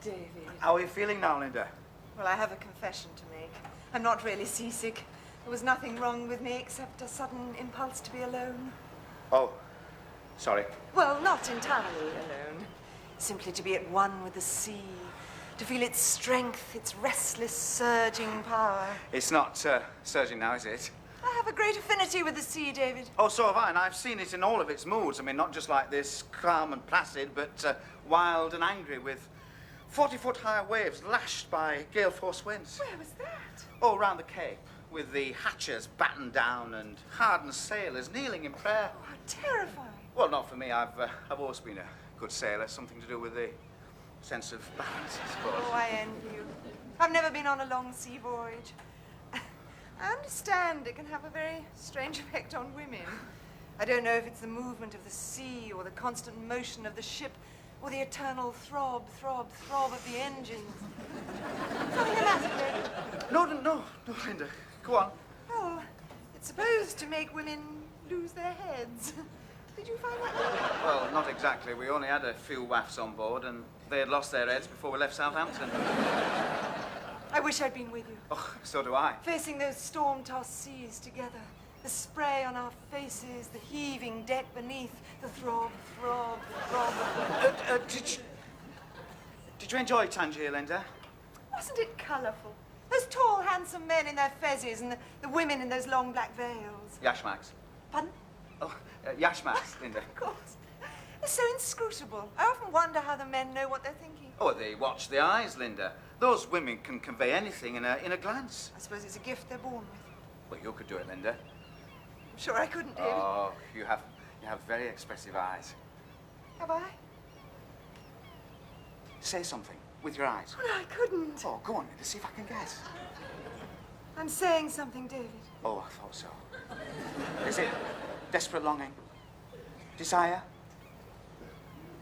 David. How are you feeling now, Linda? Well, I have a confession to make. I'm not really seasick. There was nothing wrong with me except a sudden impulse to be alone. Oh, sorry. Well, not entirely alone. Simply to be at one with the sea. To feel its strength, its restless, surging power. It's not surging now, is it? I have a great affinity with the sea, David. Oh, so have I, and I've seen it in all of its moods. I mean, not just like this, calm and placid, but wild and angry with 40-foot-high waves lashed by gale-force winds. Where was that? Oh, round the Cape, with the hatches battened down and hardened sailors kneeling in prayer. Oh, how terrifying. Well, not for me. I've always been a good sailor. Something to do with the sense of balance, I suppose. Oh, I envy you. I've never been on a long sea voyage. I understand it can have a very strange effect on women. I don't know if it's the movement of the sea or the constant motion of the ship or the eternal throb, throb, throb of the engines. Something the matter, David? No, Linda. Go on. Oh, it's supposed to make women lose their heads. Did you find that, David? Well, not exactly. We only had a few wafts on board, and they had lost their heads before we left Southampton. I wish I'd been with you. Oh, so do I. Facing those storm-tossed seas together. The spray on our faces, the heaving deck beneath, the throb, throb, throb. Did you enjoy Tangier, Linda? Wasn't it colourful? Those tall, handsome men in their fezzes and the women in those long black veils. Yashmaks. Pardon? Oh, Yashmaks, Linda. Of course. They're so inscrutable. I often wonder how the men know what they're thinking. Oh, they watch the eyes, Linda. Those women can convey anything in a glance. I suppose it's a gift they're born with. Well, you could do it, Linda. I'm sure I couldn't, David. Oh, you have very expressive eyes. Have I? Say something with your eyes. Well, I couldn't. Oh, go on, Linda, see if I can guess. I'm saying something, David. Oh, I thought so. Is it desperate longing? Desire?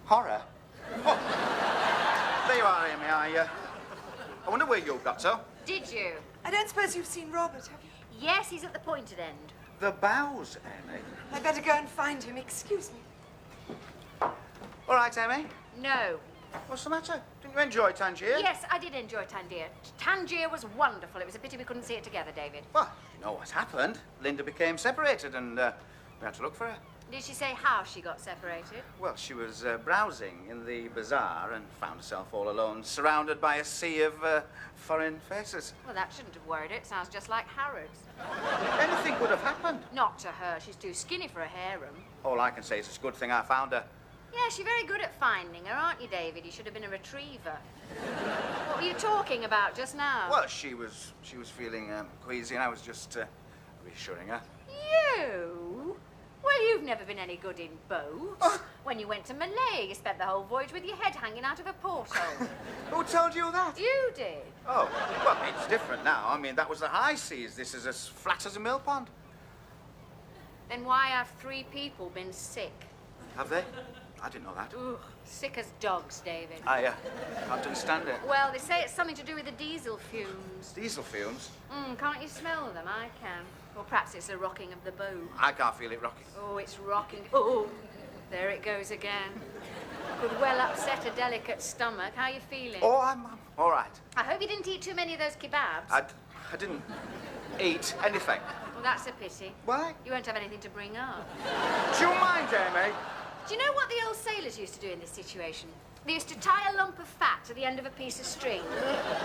Horror? Oh, there you are, Amy. I wonder where you got to. Did you? I don't suppose you've seen Robert, have you? Yes, he's at the pointed end. The bows, Amy. I'd better go and find him. Excuse me. All right, Amy. No. What's the matter? Didn't you enjoy Tangier? Yes, I did enjoy Tangier. Tangier was wonderful. It was a pity we couldn't see it together, David. Well, you know what's happened. Linda became separated and we had to look for her. Did she say how she got separated? Well, she was browsing in the bazaar and found herself all alone, surrounded by a sea of foreign faces. Well, that shouldn't have worried it. Sounds just like Harrod's. Anything could have happened. Not to her. She's too skinny for a harem. All I can say is it's a good thing I found her. Yeah, she's very good at finding her, aren't you, David? You should have been a retriever. What were you talking about just now? Well, she was feeling queasy, and I was just reassuring her. You? Well, you've never been any good in boats. When you went to Malay, you spent the whole voyage with your head hanging out of a porthole. Who told you that? You did. Oh, well, it's different now. I mean, that was the high seas. This is as flat as a mill pond. Then why have 3 people been sick? Have they? I didn't know that. Ugh, sick as dogs, David. I can't understand it. Well, they say it's something to do with the diesel fumes. Diesel fumes? Can't you smell them? I can. Or perhaps it's the rocking of the boat. I can't feel it rocking. Oh, it's rocking. Oh, there it goes again. Could well upset a delicate stomach. How are you feeling? Oh, I'm all right. I hope you didn't eat too many of those kebabs. I didn't eat anything. Well, that's a pity. Why? You won't have anything to bring up. Do you mind, Amy? Do you know what the old sailors used to do in this situation? They used to tie a lump of fat to the end of a piece of string,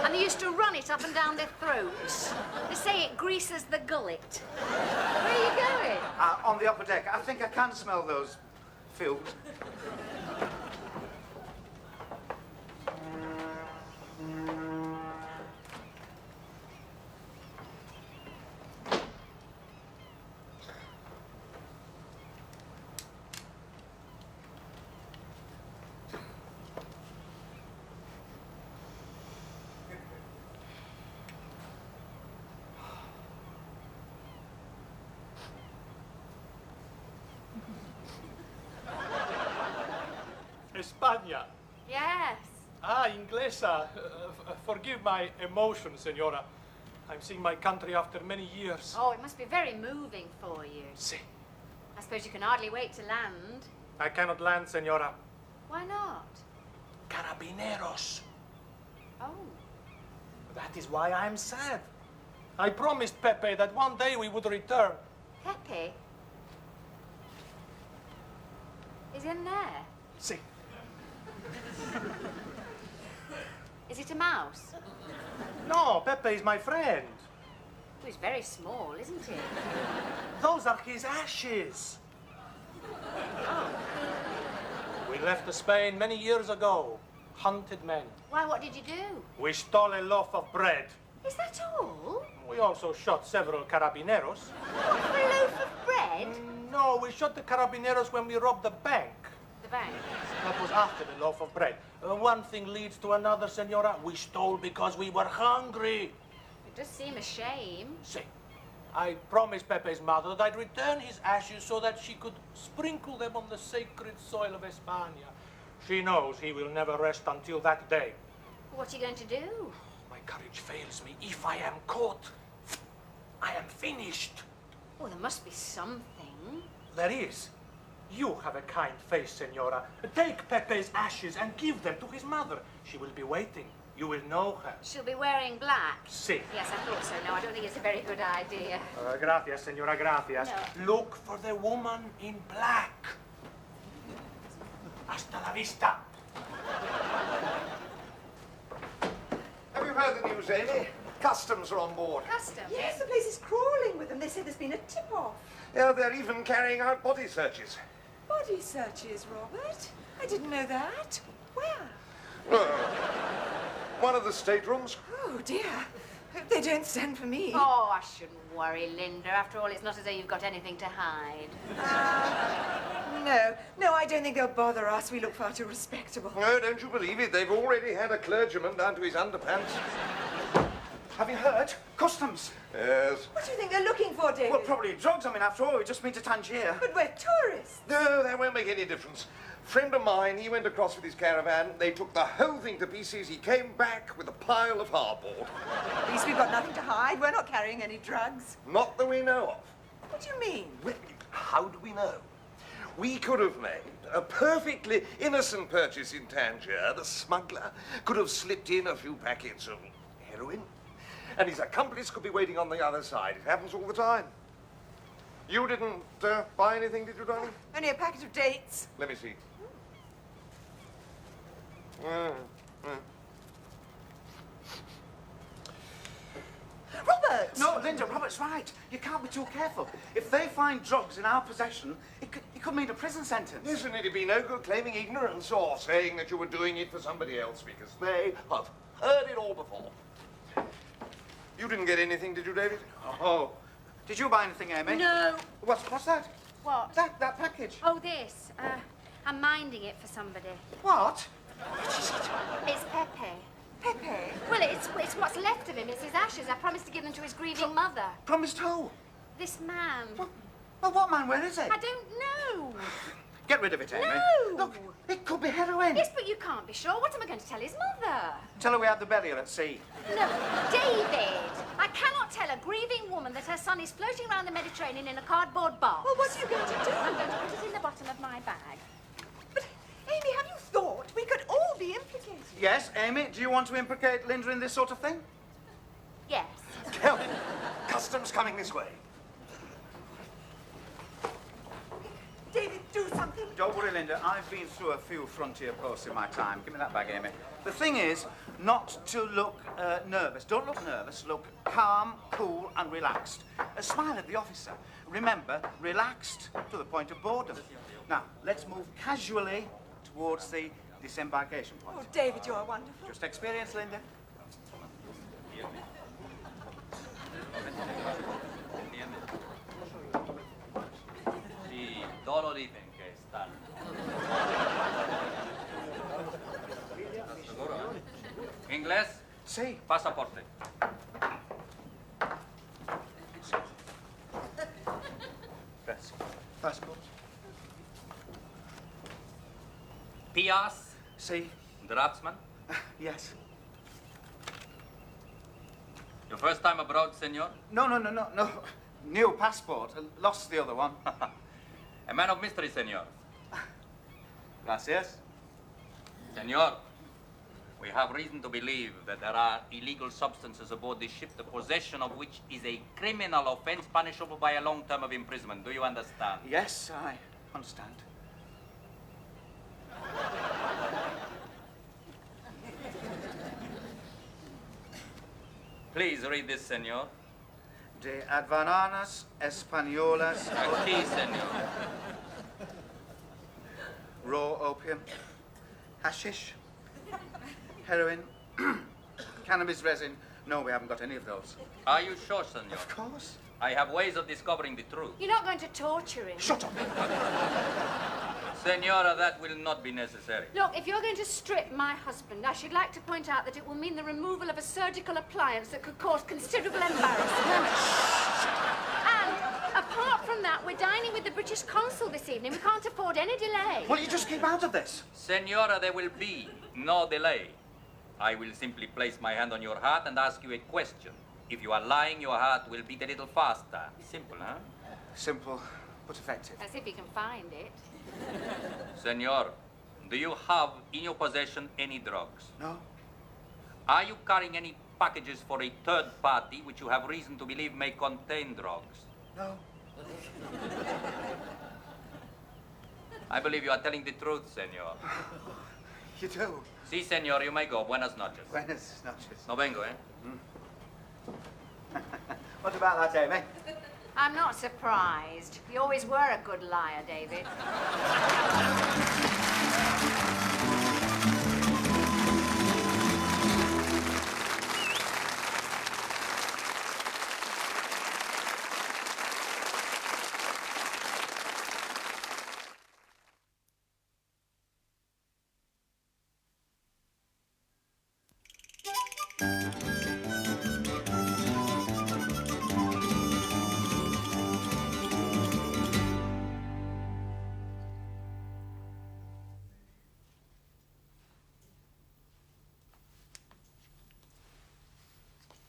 and they used to run it up and down their throats. They say it greases the gullet. Where are you going? On the upper deck. I think I can smell those fumes. España. Yes. Ah, inglesa. Forgive my emotion, senora. I'm seeing my country after many years. Oh, it must be very moving for you. Si. I suppose you can hardly wait to land. I cannot land, senora. Why not? Carabineros. Oh. That is why I'm sad. I promised Pepe that one day we would return. Pepe? Is in there? See, Is it a mouse? no, Pepe is my friend. Oh, he's very small, isn't he? Those are his ashes. We left Spain many years ago. Hunted men. Why, what did you do? We stole a loaf of bread. Is that all? We also shot several carabineros. What, for a loaf of bread? No, we shot the carabineros when we robbed the bank. The bank. That was after the loaf of bread. One thing leads to another, senora. We stole because we were hungry. It does seem a shame. See, I promised Pepe's mother that I'd return his ashes so that she could sprinkle them on the sacred soil of España. She knows he will never rest until that day. What are you going to do? My courage fails me. If I am caught, I am finished. Oh, there must be something. There is. You have a kind face, senora. Take Pepe's ashes and give them to his mother. She will be waiting. You will know her. She'll be wearing black. Si. Yes, I thought so. No, I don't think it's a very good idea. Gracias, senora, gracias. No. Look for the woman in black. Hasta la vista. Have you heard the news, Amy? Customs are on board. Customs? Yes, the place is crawling with them. They say there's been a tip-off. Yeah, they're even carrying out body searches. Body searches, Robert? I didn't know that. Where? One of the staterooms. Oh, dear. Hope they don't send for me. Oh, I shouldn't worry, Linda. After all, it's not as though you've got anything to hide. No, I don't think they'll bother us. We look far too respectable. No, don't you believe it? They've already had a clergyman down to his underpants. Have you heard? Customs. Yes. What do you think they're looking for, David? Well, probably drugs. I mean, after all, we've just been to Tangier. But we're tourists. No, that won't make any difference. Friend of mine, he went across with his caravan. They took the whole thing to pieces. He came back with a pile of hardboard. At least we've got nothing to hide. We're not carrying any drugs. Not that we know of. What do you mean? Well, how do we know? We could have made a perfectly innocent purchase in Tangier. The smuggler could have slipped in a few packets of heroin, and his accomplice could be waiting on the other side. It happens all the time. You didn't buy anything, did you, darling? Only a packet of dates. Let me see. Robert! No, Linda, Robert's right. You can't be too careful. If they find drugs in our possession, it could mean a prison sentence. Listen, it'd be no good claiming ignorance or saying that you were doing it for somebody else, because they have heard it all before. You didn't get anything, did you, David? Oh. Did you buy anything, Amy? No. What's that? What? That package. Oh, this. I'm minding it for somebody. What? It's Pepe. Pepe? Well, it's what's left of him. It's his ashes. I promised to give them to his grieving mother. Promised who? This man. Well, what man? Where is it? I don't know. Get rid of it, Amy. No. Look, it could be heroin. Yes, but you can't be sure. What am I going to tell his mother? Tell her we had the burial at sea. No, David. I cannot tell a grieving woman that her son is floating around the Mediterranean in a cardboard box. Well, what are you going to do? I'm going to put it in the bottom of my bag. But, Amy, have you thought we could all be implicated? Yes, Amy, do you want to implicate Linda in this sort of thing? Yes. Kelvin, customs coming this way. David, do something. Don't worry, Linda. I've been through a few frontier posts in my time. Give me that bag, Amy. The thing is not to look nervous. Don't look nervous. Look calm, cool, and relaxed. Smile at the officer. Remember, relaxed to the point of boredom. Now, let's move casually towards the disembarkation point. Oh, David, you're wonderful. Just experience, Linda. Y todos dicen que están. ¿Seguro? ¿Inglés? Sí. Pasaporte. Yes. Passport. Tías. Sí. Draftsman. Yes. Your first time abroad, senor? No. New passport. Lost the other one. A man of mystery, senor. Gracias. Senor, We have reason to believe that there are illegal substances aboard this ship, the possession of which is a criminal offense punishable by a long term of imprisonment. Do you understand? Yes, I understand. Please read this, senor. De aduanas españolas, Aquí, senor. raw opium, hashish, heroin, cannabis resin. No, we haven't got any of those. Are you sure, senor? Of course. I have ways of discovering the truth. You're not going to torture him. Shut up. Senora, that will not be necessary. Look, if you're going to strip my husband, I should like to point out that it will mean the removal of a surgical appliance that could cause considerable embarrassment. And apart from that, we're dining with the British consul this evening. We can't afford any delay. Well, you just keep out of this. Senora, there will be no delay. I will simply place my hand on your heart and ask you a question. If you are lying, your heart will beat a little faster. Simple, huh? Simple, but effective. As if you can find it. Senor, do you have in your possession any drugs? No? Are you carrying any packages for a third party which you have reason to believe may contain drugs? No. I believe you are telling the truth, senor. You do. Si, senor, you may go. Buenas noches. Buenas noches. No vengo, eh? What about that, Amy? I'm not surprised. You always were a good liar, David.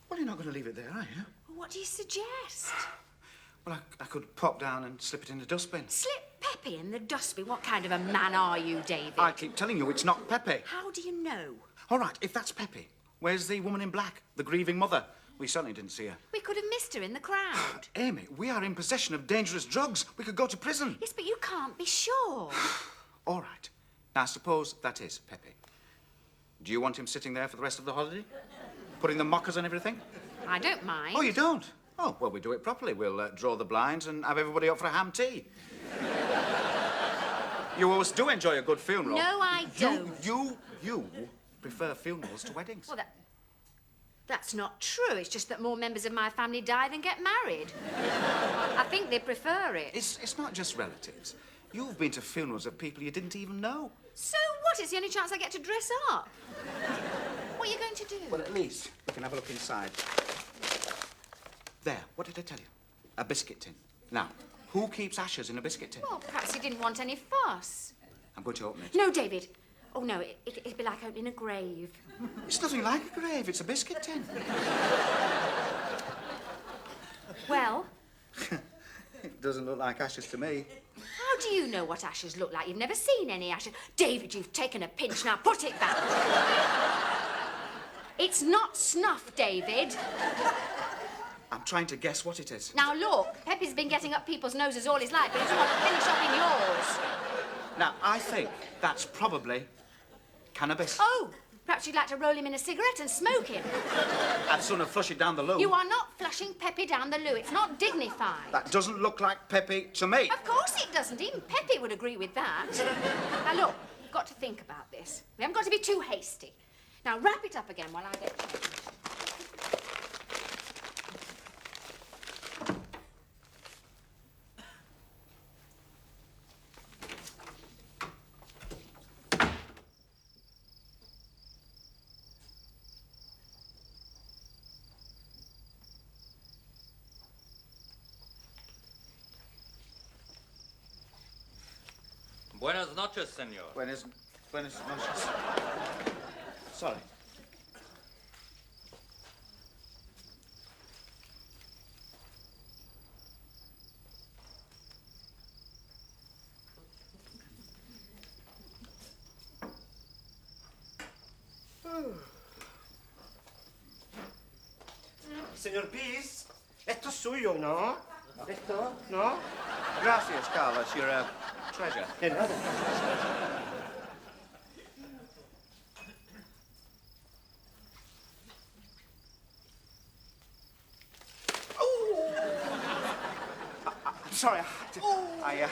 Well, you're not going to leave it there, are you? What do you suggest? Well, I could pop down and slip it in the dustbin. Slip Peppy in the dustbin? What kind of a man are you, David? I keep telling you it's not Pepe. How do you know? All right, if that's Pepe, where's the woman in black, the grieving mother? We certainly didn't see her. We could have missed her in the crowd. Amy, we are in possession of dangerous drugs. We could go to prison. Yes, but you can't be sure. All right. Now, suppose that is Pepe. Do you want him sitting there for the rest of the holiday? Putting the mockers and everything? I don't mind. Oh, you don't? Oh, well, we do it properly. We'll draw the blinds and have everybody up for a ham tea. You always do enjoy a good funeral. No, I don't. You prefer funerals to weddings. Well, that's not true. It's just that more members of my family die than get married. I think they prefer it. It's not just relatives. You've been to funerals of people you didn't even know. So what? It's the only chance I get to dress up. What are you going to do? Well, at least we can have a look inside. There, what did I tell you? A biscuit tin. Now, who keeps ashes in a biscuit tin? Well, perhaps he didn't want any fuss. I'm going to open it. No, David. Oh, no, it'd be like opening a grave. It's nothing like a grave. It's a biscuit tin. Well? It doesn't look like ashes to me. How do you know what ashes look like? You've never seen any ashes. David, you've taken a pinch. Now put it back. It's not snuff, David. I'm trying to guess what it is. Now, look, Pepe's been getting up people's noses all his life, but he doesn't want to finish up in yours. Now, I think that's probably cannabis. Oh, perhaps you'd like to roll him in a cigarette and smoke him. I'd sooner flush it down the loo. You are not flushing Pepe down the loo. It's not dignified. That doesn't look like Pepe to me. Of course it doesn't. Even Pepe would agree with that. Now, look, you've got to think about this. We haven't got to be too hasty. Now, wrap it up again while I get changed. Buenas noches, senor. Buenas noches. Sorry. Oh. Señor Peace, esto es suyo, ¿no? ¿Esto? ¿No? Gracias, Carlos. You're a treasure. De nada. I'm sorry. I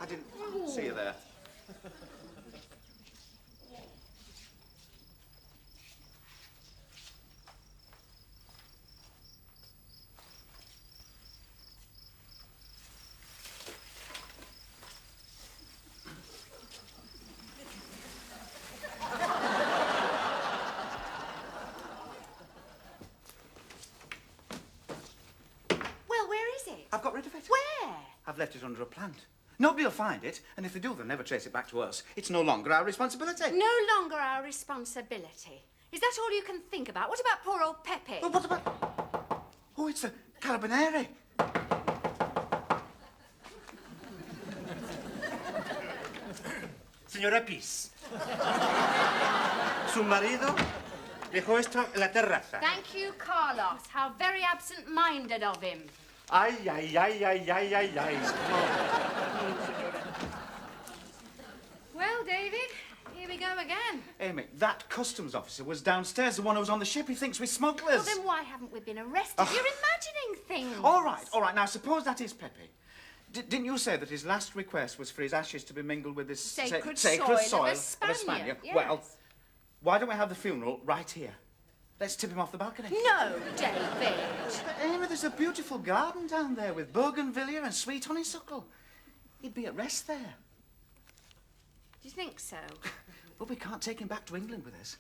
didn't see you there. Well, where is it? I've got rid of it. Where? I've left it under a plant. Nobody will find it, and if they do, they'll never trace it back to us. It's no longer our responsibility. No longer our responsibility. Is that all you can think about? What about poor old Pepe? Well, what about... Oh, it's a carabinieri. Señora Peace. Su marido dejó esto en la terraza. Thank you, Carlos. How very absent-minded of him. Ay, ay, ay, ay, ay, ay, ay. Well, David, here we go again. Amy, that customs officer was downstairs, the one who was on the ship. He thinks we're smugglers. Well, then why haven't we been arrested? You're imagining things. All right. Now, suppose that is Pepe. Didn't you say that his last request was for his ashes to be mingled with this Sacred soil soil of of España? Yes. Well, why don't we have the funeral right here? Let's tip him off the balcony. No, David. Amy, there's a beautiful garden down there with bougainvillea and sweet honeysuckle. He'd be at rest there. Do you think so? But we can't take him back to England with us.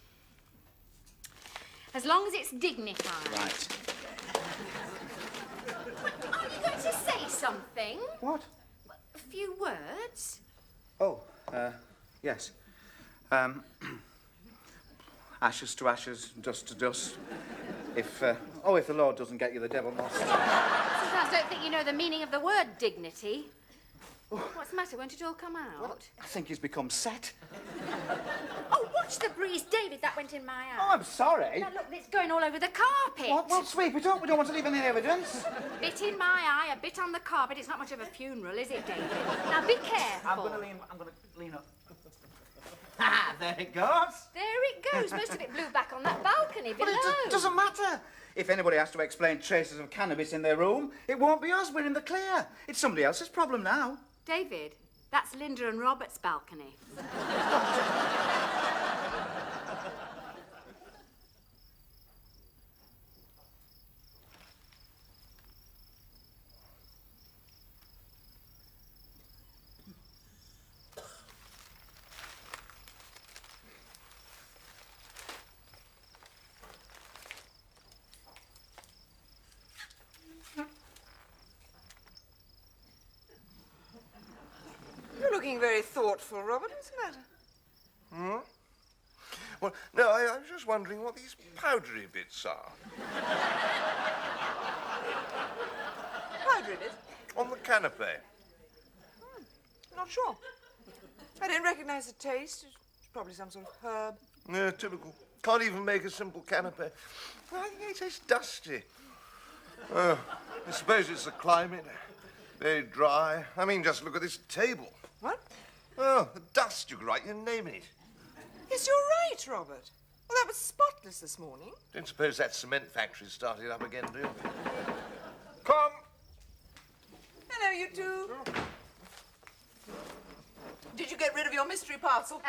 As long as it's dignified. Right. Are you going to say something? What? A few words? Oh, yes. Ashes to ashes, dust to dust. If the Lord doesn't get you, the devil must. Sometimes don't think you know the meaning of the word dignity. What's the matter? Won't it all come out? I think he's become set. Oh, watch the breeze, David. That went in my eye. Oh, I'm sorry. Now, look, it's going all over the carpet. What? Well, sweep it up. We don't want to leave any evidence. Bit in my eye, a bit on the carpet. It's not much of a funeral, is it, David? Now, be careful. I'm going to lean up. Ah, there it goes. There it goes. Most of it blew back on that balcony below. But it doesn't matter. If anybody has to explain traces of cannabis in their room, it won't be us. We're in the clear. It's somebody else's problem now. David, that's Linda and Robert's balcony. You're looking very thoughtful, Robert. What's the matter? Well, no, I was just wondering what these powdery bits are. Powdery bit? On the canapé. Not sure. I don't recognize the taste. It's probably some sort of herb. Yeah, typical. Can't even make a simple canapé. Well, I think it tastes dusty. I suppose it's the climate. Very dry. I mean, just look at this table. What? Oh, the dust, you could write your name in it. Yes, you're right, Robert. Well, that was spotless this morning. Don't suppose that cement factory's started up again, do you? Come! Hello, you two. Did you get rid of your mystery parcel?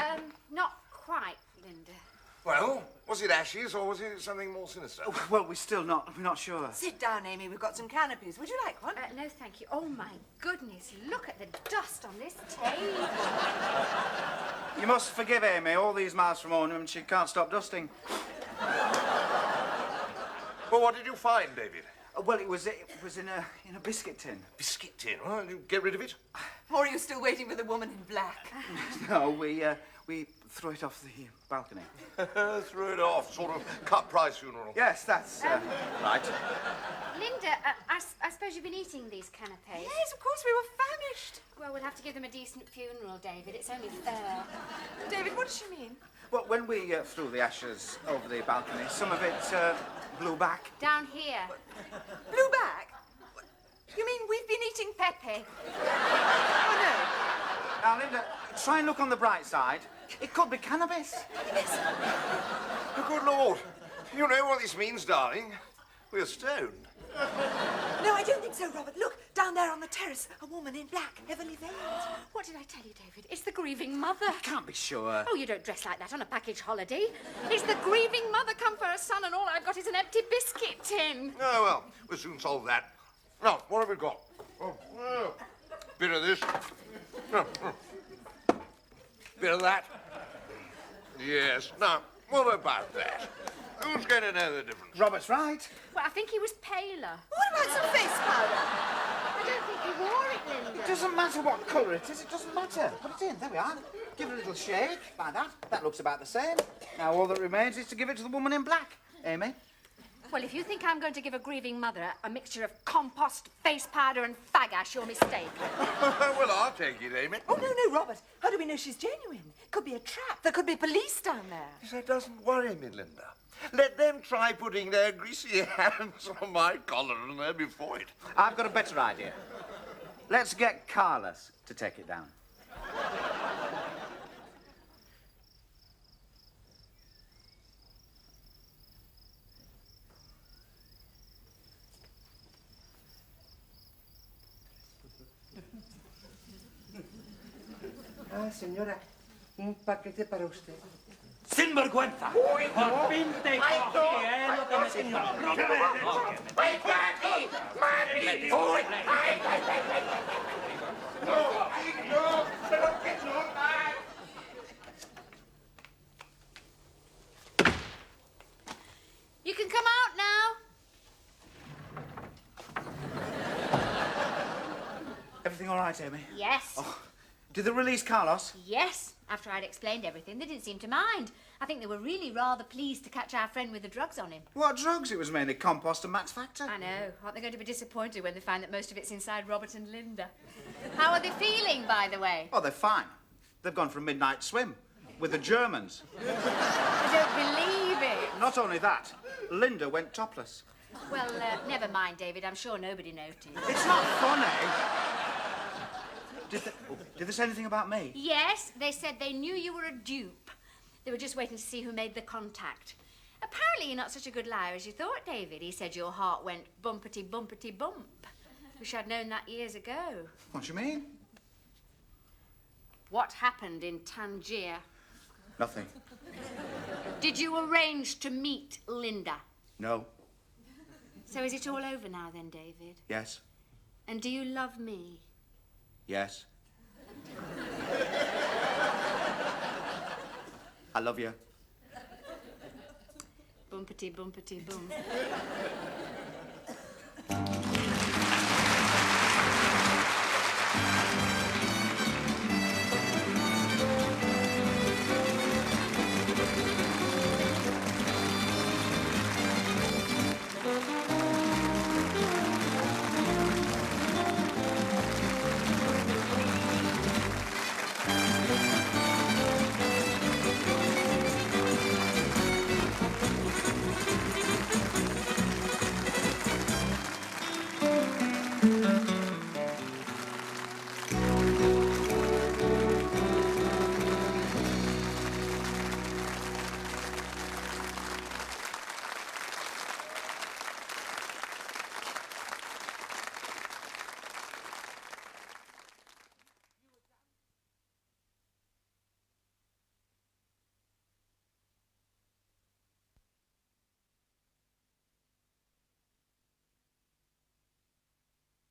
Not quite, Linda. Well, was it ashes or was it something more sinister? Well, we're not sure. Sit down, Amy. We've got some canopies. Would you like one? No, thank you. Oh, my goodness. Look at the dust on this table. You must forgive Amy. All these miles from home, and she can't stop dusting. Well, what did you find, David? Well, it was in a biscuit tin. Biscuit tin. Well, you get rid of it? Or are you still waiting for the woman in black? No, we threw it off the balcony. Threw it off, sort of cut-price funeral. Yes, that's right. Linda, I suppose you've been eating these canapes. Yes, of course. We were famished. Well, we'll have to give them a decent funeral, David. It's only fair. David, what does she mean? Well, when we threw the ashes over the balcony, some of it blew back. Down here. Blew back? You mean we've been eating Pepe? Oh, Now, Linda, try and look on the bright side. It could be cannabis. Good Lord. You know what this means, darling? We're stoned. no. No, I don't think so, Robert. Look, down there on the terrace, a woman in black, heavily veiled. What did I tell you, David? It's the grieving mother. Can't be sure. Oh, you don't dress like that on a package holiday. It's the grieving mother come for her son, and all I've got is an empty biscuit tin. Oh, well, we'll soon solve that. Now, what have we got? Oh, bit of this. Bit of that. Yes. Now, what about that? Who's going to know the difference? Robert's right. Well, I think he was paler. What about some face powder? I don't think he wore it, Linda. It doesn't matter what colour it is, it doesn't matter. Put it in, there we are. Give it a little shake, like that. That looks about the same. Now all that remains is to give it to the woman in black. Amy? Well, if you think I'm going to give a grieving mother a mixture of compost, face powder and fag ash, you're mistaken. Well, I'll take it, Amy. Oh, no, Robert. How do we know she's genuine? Could be a trap. There could be police down there. That doesn't worry me, Linda. Let them try putting their greasy hands on my collar and they'll be for it. I've got a better idea. Let's get Carlos to take it down. Ah, señora, un paquete para usted. ¡Sinvergüenza! ¡Por fin te cogí, lo que me tenía! You can come out now. Everything all right, Amy? Yes. Oh, did they release Carlos? Yes. After I'd explained everything, they didn't seem to mind. I think they were really rather pleased to catch our friend with the drugs on him. What drugs? It was mainly compost and Max Factor. I know. Aren't they going to be disappointed when they find that most of it's inside Robert and Linda? How are they feeling, by the way? Oh, they're fine. They've gone for a midnight swim with the Germans. I don't believe it. Not only that, Linda went topless. Well, never mind, David. I'm sure nobody noticed. It's not funny. Did they say anything about me? Yes, they said they knew you were a dupe. They were just waiting to see who made the contact. Apparently you're not such a good liar as you thought, David. He said your heart went bumpety, bumpety, bump. Wish I'd known that years ago. What do you mean? What happened in Tangier? Nothing. Did you arrange to meet Linda? No. So is it all over now then, David? Yes. And do you love me? Yes. I love you. Bumpety, bumpety, bump.